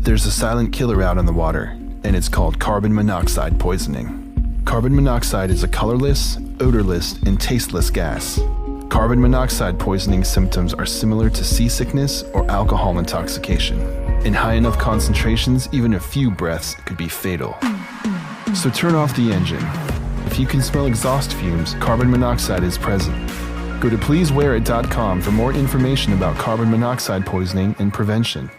There's a silent killer out on the water, and it's called carbon monoxide poisoning. Carbon monoxide is a colorless, odorless, and tasteless gas. Carbon monoxide poisoning symptoms are similar to seasickness or alcohol intoxication. In high enough concentrations, even a few breaths could be fatal. So turn off the engine. If you can smell exhaust fumes, carbon monoxide is present. Go to pleasewearit.com for more information about carbon monoxide poisoning and prevention.